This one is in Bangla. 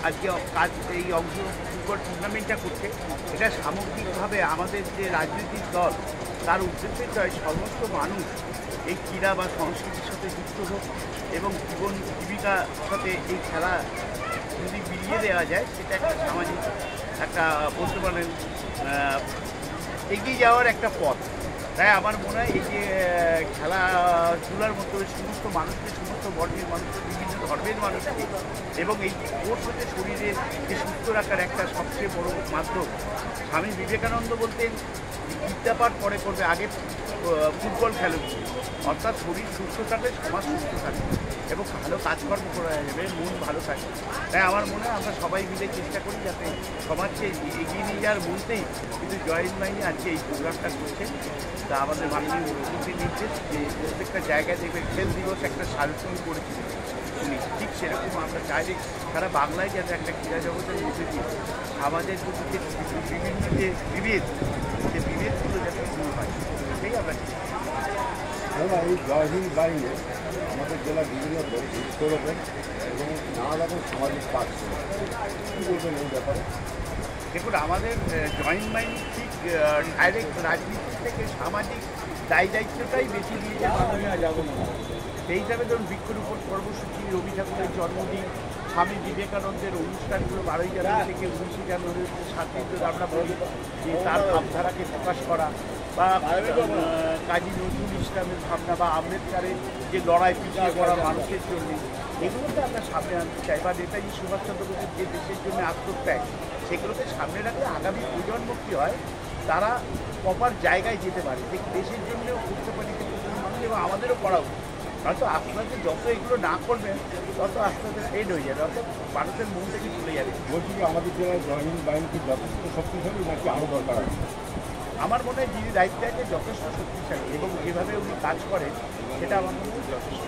আজকে কাজ এই অংশ ফুটবল টুর্নামেন্টটা করছে, এটা সামগ্রিকভাবে আমাদের যে রাজনৈতিক দল তার উদ্দেশ্যে চাই সমস্ত মানুষ এই ক্রীড়া বা সংস্কৃতির সাথে যুক্ত হোক এবং জীবিকার সাথে এই খেলা যদি বিলিয়ে দেওয়া যায় সেটা একটা সামাজিক একটা বলতে পারেন এগিয়ে যাওয়ার একটা পথ। তাই আমার মনে হয় এই যে খেলাধুলার মতো সমস্ত মানুষকে, সমস্ত বর্ণের মানুষকে, বিভিন্ন ধর্মের মানুষকে এবং এই স্পোর্টস হচ্ছে শরীরের যে সুস্থ রাখার একটা সবচেয়ে বড় মাধ্যম। স্বামী বিবেকানন্দ বলতেন বিদ্যাপাঠ পরে করবে, আগে ফুটবল খেলো, অর্থাৎ শরীর সুস্থ থাকলে সমাজ সুস্থ থাকবে এবং ভালো কাজকর্ম করা যাবে, মন ভালো থাকবে। তাই আমার মনে হয় আমরা সবাই মিলে চেষ্টা করি যাতে সমাজকে এগিয়ে নিয়ে যাওয়ার বলতেই কিন্তু জয়েন্ট বাহিনী আজকে এই প্রোগ্রামটা করছে। তা আমাদের মাননীয় মুখ্যমন্ত্রীর নির্দেশ যে প্রত্যেকটা জায়গায় দেখবেন খেল দিবস একটা সার্ভে করেছিল উনি, ঠিক সেরকম আমরা চাই যে সারা বাংলায় যাতে একটা ক্রীড়া জগতের মধ্যে দিয়ে আমাদের যে বিভিন্ন যে বিভেদগুলো যাতে দূর হয় সেটাই আমরা এই জয় হিন্দ বাহিনী আমাদের জেলার বিভিন্ন করেছেন এবং নানা রকম সামাজিক কাজ করেছেন। কী বলবেন এই ব্যাপারে? দেখুন, আমাদের জয়েন্ট বাহিনী ঠিক ডাইরেক্ট রাজনীতি থেকে সামাজিক দায়িত্বটাই বেশি দিয়েছে। সেই হিসাবে ধরুন বৃক্ষরোপণ কর্মসূচি, রবি ঠাকুরের জন্মদিন, স্বামী বিবেকানন্দের অনুষ্ঠানগুলো 12ই জানুয়ারি থেকে 19শে জানুয়ারি 7 আমরা বলি যে তার ভাবধারাকে প্রকাশ করা, বা কাজী নজরুল ইসলামের ভাবনা বা আম্বেদকারের যে লড়াই পিছিয়ে পড়া মানুষের জন্য, এগুলোকে আমরা সামনে আনতে চাই। বা নেতাজি সুভাষচন্দ্র বোসের যে দেশের জন্য আত্মত্যাগ, সেগুলোকে সামনে রাখলে আগামী প্রজন্ম কী হয় তারা প্রপার জায়গায় যেতে পারে, যে দেশের জন্যও করতে পারি মানুষ এবং আমাদেরও করা উচিত। হয়তো আপনাদের যত এগুলো না করবেন তত আস্তে আস্তে ফেড হয়ে যাবে, অর্থাৎ মানুষের মন থেকে চলে যাবে। বলছি যে আমাদের জেলায় জয়েন্ট বাহিনী কি যথেষ্ট শক্তিশালী নাকি আরও দরকার আছে? আমার মনে হয় যিনি দায়িত্বে আছে যথেষ্ট শক্তিশালী এবং যেভাবে উনি কাজ করেন সেটা আমার মনে হয় যথেষ্ট।